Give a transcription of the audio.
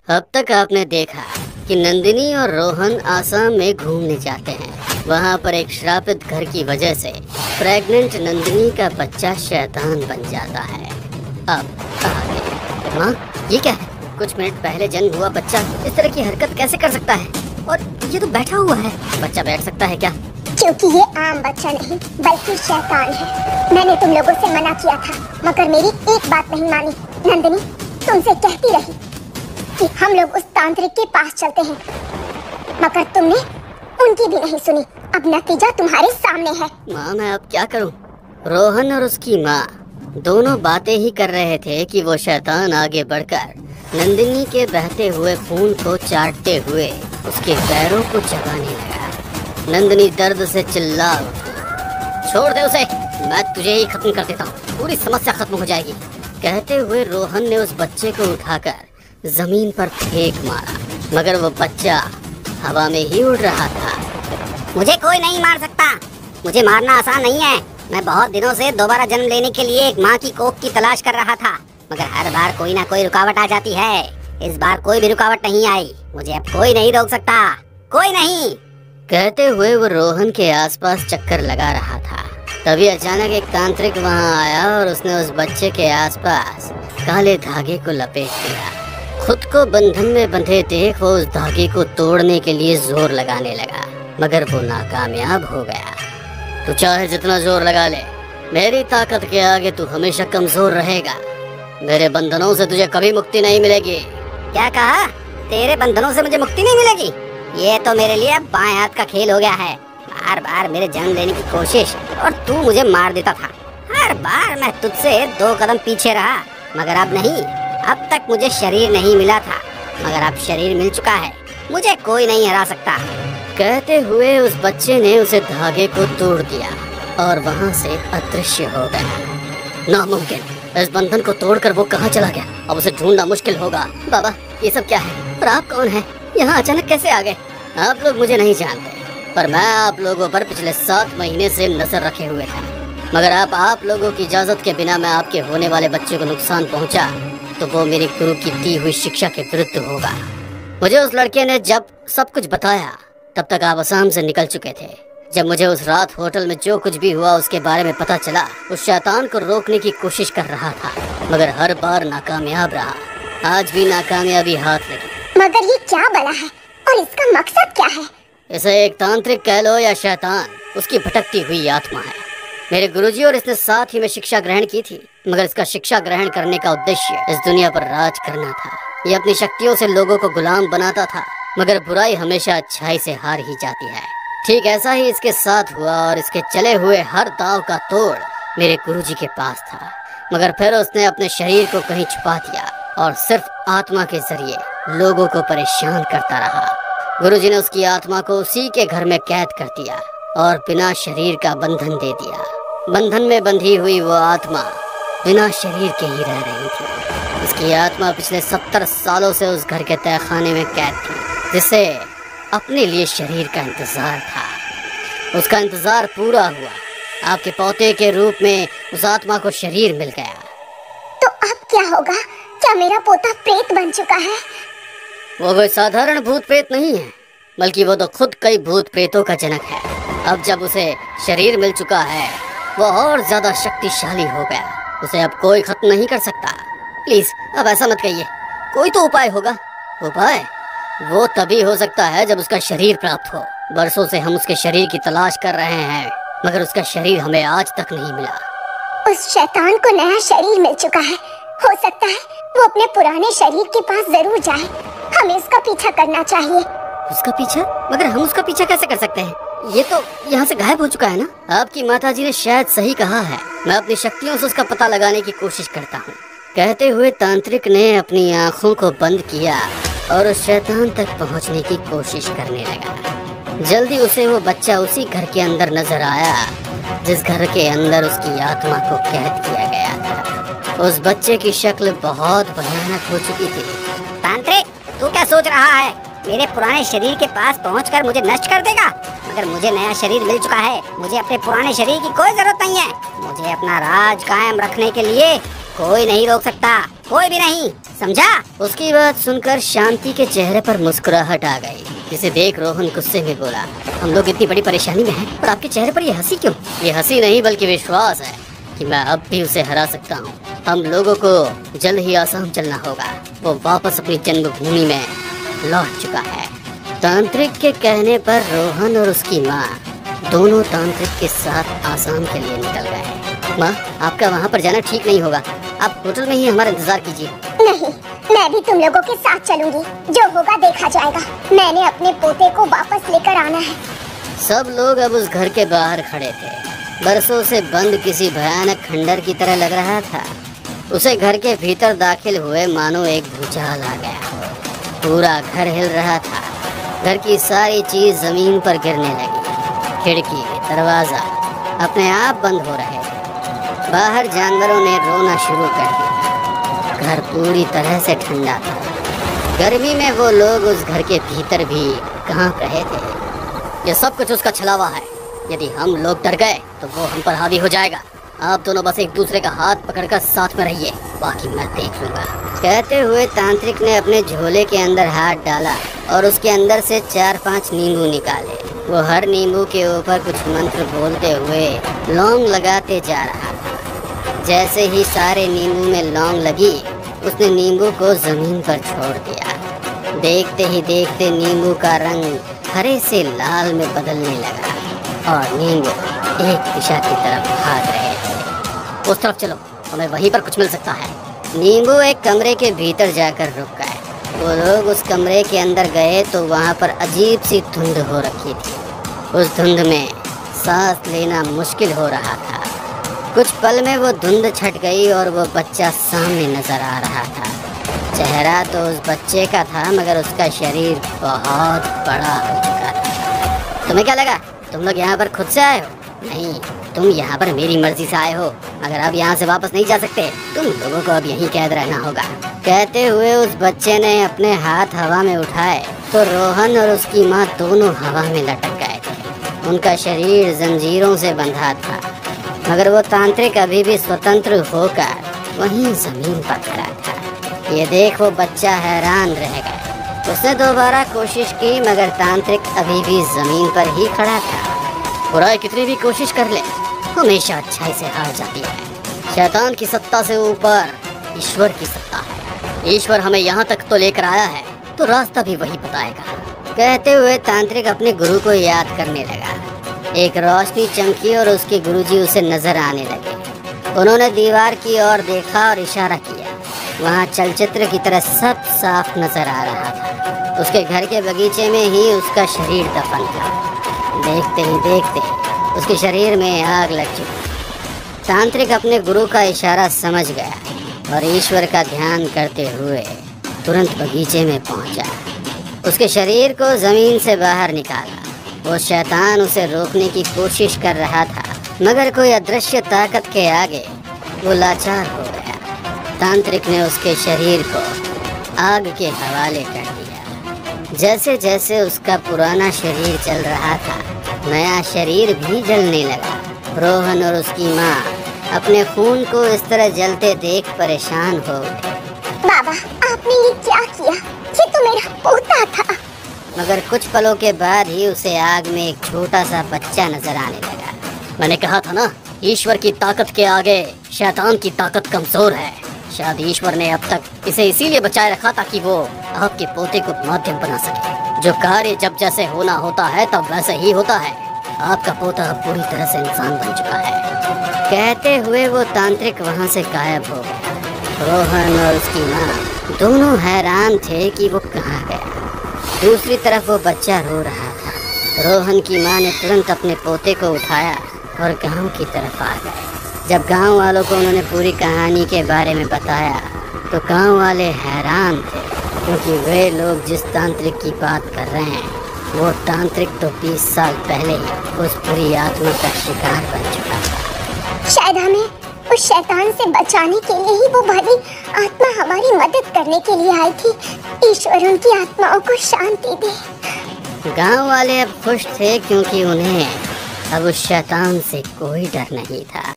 अब तक आपने देखा कि नंदिनी और रोहन आसाम में घूमने जाते हैं। वहाँ पर एक श्रापित घर की वजह से प्रेग्नेंट नंदिनी का बच्चा शैतान बन जाता है। अब आगे माँ, ये क्या है? कुछ मिनट पहले जन्म हुआ बच्चा इस तरह की हरकत कैसे कर सकता है? और ये तो बैठा हुआ है। बच्चा बैठ सकता है क्या? क्योंकि ये आम बच्चा नहीं बल्कि शैतान है। मैंने तुम लोगों से मना किया था, मगर मेरी एक बात नहीं मानी। नंदिनी तुमसे कहती रही कि हम लोग उस तांत्रिक के पास चलते हैं, मगर तुमने उनकी भी नहीं सुनी। अब नतीजा तुम्हारे सामने है। माँ, मैं अब क्या करूँ? रोहन और उसकी माँ दोनों बातें ही कर रहे थे कि वो शैतान आगे बढ़कर नंदिनी के बहते हुए खून को चाटते हुए उसके पैरों को चबाने लगा। नंदिनी दर्द से चिल्ला उठी, छोड़ दे उसे, मैं तुझे ही खत्म कर देता हूँ, पूरी समस्या खत्म हो जाएगी। कहते हुए रोहन ने उस बच्चे को उठाकर जमीन पर फेंक मारा, मगर वो बच्चा हवा में ही उड़ रहा था। मुझे कोई नहीं मार सकता, मुझे मारना आसान नहीं है। मैं बहुत दिनों से दोबारा जन्म लेने के लिए एक माँ की कोख की तलाश कर रहा था, मगर हर बार कोई ना कोई रुकावट आ जाती है। इस बार कोई भी रुकावट नहीं आई। मुझे अब कोई नहीं रोक सकता, कोई नहीं। कहते हुए वो रोहन के आसपास चक्कर लगा रहा था। तभी अचानक एक तांत्रिक वहां आया और उसने उस बच्चे के आसपास काले धागे को लपेट दिया। खुद को बंधन में बंधे देख वो उस धागे को तोड़ने के लिए जोर लगाने लगा, मगर वो नाकामयाब हो गया। तू चाहे जितना जोर लगा ले, मेरी ताकत के आगे तू हमेशा कमजोर रहेगा। मेरे बंधनों से तुझे कभी मुक्ति नहीं मिलेगी। क्या कहा? तेरे बंधनों से मुझे मुक्ति नहीं मिलेगी? ये तो मेरे लिए अब बाएं हाथ का खेल हो गया है। बार बार मेरे जन्म लेने की कोशिश और तू मुझे मार देता था। हर बार मैं तुझसे 2 कदम पीछे रहा, मगर अब नहीं। अब तक मुझे शरीर नहीं मिला था, मगर अब शरीर मिल चुका है। मुझे कोई नहीं हरा सकता। कहते हुए उस बच्चे ने उसे धागे को तोड़ दिया और वहाँ से अदृश्य हो गया। नामुमकिन, इस बंधन को तोड़कर वो कहाँ चला गया? अब उसे ढूंढना मुश्किल होगा। बाबा, ये सब क्या है और आप कौन हैं? यहाँ अचानक कैसे आ गए? आप लोग मुझे नहीं जानते, पर मैं आप लोगों पर पिछले 7 महीने से नजर रखे हुए था, मगर आप लोगों की इजाजत के बिना मैं आपके होने वाले बच्चे को नुकसान पहुँचा तो वो मेरे गुरु की दी हुई शिक्षा के विरुद्ध होगा। मुझे उस लड़के ने जब सब कुछ बताया तब तक आप असम से निकल चुके थे। जब मुझे उस रात होटल में जो कुछ भी हुआ उसके बारे में पता चला, उस शैतान को रोकने की कोशिश कर रहा था, मगर हर बार नाकामयाब रहा। आज भी नाकामयाबी हाथ लगी। मगर ये क्या बला है और इसका मकसद क्या है? इसे एक तांत्रिक कह लो या शैतान, उसकी भटकती हुई आत्मा है। मेरे गुरुजी और इसने साथ ही में शिक्षा ग्रहण की थी, मगर इसका शिक्षा ग्रहण करने का उद्देश्य इस दुनिया पर राज करना था। ये अपनी शक्तियों से लोगों को गुलाम बनाता था, मगर बुराई हमेशा अच्छाई से हार ही जाती है। ठीक ऐसा ही इसके साथ हुआ और इसके चले हुए हर दाव का तोड़ मेरे गुरुजी के पास था, मगर फिर उसने अपने शरीर को कहीं छुपा दिया और सिर्फ आत्मा के जरिए लोगों को परेशान करता रहा। गुरुजी ने उसकी आत्मा को उसी के घर में कैद कर दिया और बिना शरीर का बंधन दे दिया। बंधन में बंधी हुई वो आत्मा बिना शरीर के ही रह रही थी। उसकी आत्मा पिछले 70 सालों से उस घर के तहखाने में कैद थी, जिसे अपने लिए शरीर का इंतजार था। उसका इंतजार पूरा हुआ। आपके पोते के रूप में उस आत्मा को शरीर मिल गया। तो अब क्या होगा? क्या मेरा पोता प्रेत बन चुका है? वो कोई साधारण भूत प्रेत नहीं है, बल्कि वो तो खुद कई भूत प्रेतों का जनक है। अब जब उसे शरीर मिल चुका है, वो और ज्यादा शक्तिशाली हो गया। उसे अब कोई खत्म नहीं कर सकता। प्लीज अब ऐसा मत कहिए, कोई तो उपाय होगा। उपाय वो तभी हो सकता है जब उसका शरीर प्राप्त हो। बरसों से हम उसके शरीर की तलाश कर रहे हैं, मगर उसका शरीर हमें आज तक नहीं मिला। उस शैतान को नया शरीर मिल चुका है। हो सकता है वो अपने पुराने शरीर के पास जरूर जाए। हमें उसका पीछा करना चाहिए। उसका पीछा? मगर हम उसका पीछा कैसे कर सकते हैं? ये तो यहाँ से गायब हो चुका है ना? आपकी माताजी ने शायद सही कहा है। मैं अपनी शक्तियों से उसका पता लगाने की कोशिश करता हूँ। कहते हुए तांत्रिक ने अपनी आँखों को बंद किया और उस शैतान तक पहुँचने की कोशिश करने लगा। जल्दी उसे वो बच्चा उसी घर के अंदर नजर आया जिस घर के अंदर उसकी आत्मा को कैद किया गया था। उस बच्चे की शक्ल बहुत भयानक हो चुकी थी। तांत्रिक, तू क्या सोच रहा है? मेरे पुराने शरीर के पास पहुंचकर मुझे नष्ट कर देगा? मगर मुझे नया शरीर मिल चुका है। मुझे अपने पुराने शरीर की कोई जरूरत नहीं है। मुझे अपना राज कायम रखने के लिए कोई नहीं रोक सकता, कोई भी नहीं। समझा? उसकी बात सुनकर शांति के चेहरे पर मुस्कुराहट आ गई, जिसे देख रोहन गुस्से में बोला, हम लोग इतनी बड़ी परेशानी में हैं और आपके चेहरे पर ये हंसी क्यों? ये हंसी नहीं बल्कि विश्वास है कि मैं अब भी उसे हरा सकता हूँ। हम लोगों को जल्द ही आसाम चलना होगा। वो वापस अपनी जन्मभूमि में लौट चुका है। तांत्रिक के कहने पर रोहन और उसकी माँ दोनों तांत्रिक के साथ आसाम के लिए निकल गए। माँ, आपका वहाँ पर जाना ठीक नहीं होगा। आप होटल में ही हमारा इंतजार कीजिए। नहीं, मैं भी तुम लोगों के साथ चलूंगी। जो होगा देखा जाएगा। मैंने अपने पोते को वापस लेकर आना है। सब लोग अब उस घर के बाहर खड़े थे। बरसों से बंद किसी भयानक खंडर की तरह लग रहा था। उसे घर के भीतर दाखिल हुए मानो एक भूचाल आ गया। पूरा घर हिल रहा था। घर की सारी चीज जमीन पर गिरने लगी। खिड़की, दरवाजा अपने आप बंद हो रहे थे। बाहर जानवरों ने रोना शुरू कर दिया। घर पूरी तरह से ठंडा था। गर्मी में वो लोग उस घर के भीतर भी कांप रहे थे। ये सब कुछ उसका छलावा है। यदि हम लोग डर गए तो वो हम पर हावी हो जाएगा। आप दोनों बस एक दूसरे का हाथ पकड़कर साथ में रहिए, बाकी मैं देख लूंगा। कहते हुए तांत्रिक ने अपने झोले के अंदर हाथ डाला और उसके अंदर से 4-5 नींबू निकाले। वो हर नींबू के ऊपर कुछ मंत्र बोलते हुए लौंग लगाते जा रहा था। जैसे ही सारे नींबू में लौंग लगी, उसने नींबू को जमीन पर छोड़ दिया। देखते ही देखते नींबू का रंग हरे से लाल में बदलने लगा और नींबू एक दिशा की तरफ भाग रहे थे। उस तरफ चलो, हमें वहीं पर कुछ मिल सकता है। नींबू एक कमरे के भीतर जाकर रुक गए। वो लोग उस कमरे के अंदर गए तो वहाँ पर अजीब सी धुंध हो रखी थी। उस धुंध में सांस लेना मुश्किल हो रहा था। कुछ पल में वो धुंध छट गई और वो बच्चा सामने नजर आ रहा था। चेहरा तो उस बच्चे का था, मगर उसका शरीर बहुत बड़ा हो चुका था। तुम्हें क्या लगा तुम लोग यहाँ पर खुद से आए हो? नहीं, तुम यहाँ पर मेरी मर्जी से आए हो। अगर अब यहाँ से वापस नहीं जा सकते, तुम लोगों को अब यहीं कैद रहना होगा। कहते हुए उस बच्चे ने अपने हाथ हवा में उठाए तो रोहन और उसकी माँ दोनों हवा में लटक गए थे। उनका शरीर जंजीरों से बंधा था, मगर वो तांत्रिक अभी भी स्वतंत्र होकर वहीं जमीन पर खड़ा था। ये देख वो बच्चा हैरान रह गया। उसने दोबारा कोशिश की, मगर तांत्रिक अभी भी जमीन पर ही खड़ा था। बुराई कितनी भी कोशिश कर ले, हमेशा अच्छाई से हार जाती है। शैतान की सत्ता से ऊपर ईश्वर की सत्ता है। ईश्वर हमें यहाँ तक तो लेकर आया है, तो रास्ता भी वही बताएगा। कहते हुए तांत्रिक अपने गुरु को याद करने लगा। एक रोशनी चमकी और उसके गुरुजी उसे नजर आने लगे। उन्होंने दीवार की ओर देखा और इशारा किया। वहाँ चलचित्र की तरह सब साफ नजर आ रहा था। उसके घर के बगीचे में ही उसका शरीर दफन था। देखते ही देखते उसके शरीर में आग लग चुकी। तांत्रिक अपने गुरु का इशारा समझ गया और ईश्वर का ध्यान करते हुए तुरंत बगीचे में पहुंचा। उसके शरीर को जमीन से बाहर निकाला। वो शैतान उसे रोकने की कोशिश कर रहा था, मगर कोई अदृश्य ताकत के आगे वो लाचार हो गया। तांत्रिक ने उसके शरीर को आग के हवाले कर दिया। जैसे जैसे उसका पुराना शरीर जल रहा था, नया शरीर भी जलने लगा। रोहन और उसकी माँ अपने खून को इस तरह जलते देख परेशान हो उठे। बाबा, आपने ये क्या किया? ये तो मेरा पोता था। मगर कुछ पलों के बाद ही उसे आग में एक छोटा सा बच्चा नजर आने लगा। मैंने कहा था ना, ईश्वर की ताकत के आगे शैतान की ताकत कमजोर है। शायद ईश्वर ने अब तक इसे इसीलिए बचाए रखा ताकि वो आपके पोते को माध्यम बना सके। जो कार्य जब जैसे होना होता है तब वैसे ही होता है। आपका पोता अब पूरी तरह से इंसान बन चुका है। कहते हुए वो तांत्रिक वहाँ से गायब हो गया। रोहन और उसकी माँ दोनों हैरान थे कि वो कहाँ गया। दूसरी तरफ वो बच्चा रो रहा था। रोहन की माँ ने तुरंत अपने पोते को उठाया और गांव की तरफ आ गए। जब गांव वालों को उन्होंने पूरी कहानी के बारे में बताया तो गांव वाले हैरान थे, क्योंकि वे लोग जिस तांत्रिक की बात कर रहे हैं वो तांत्रिक तो 20 साल पहले ही उस पूरी आत्मा का शिकार बन चुका था। शायद हमें उस शैतान से बचाने के लिए ही वो भली आत्मा हमारी मदद करने के लिए आई थी। ईश्वर उनकी आत्माओं को शांति दे। गांव वाले अब खुश थे, क्योंकि उन्हें अब उस शैतान से कोई डर नहीं था।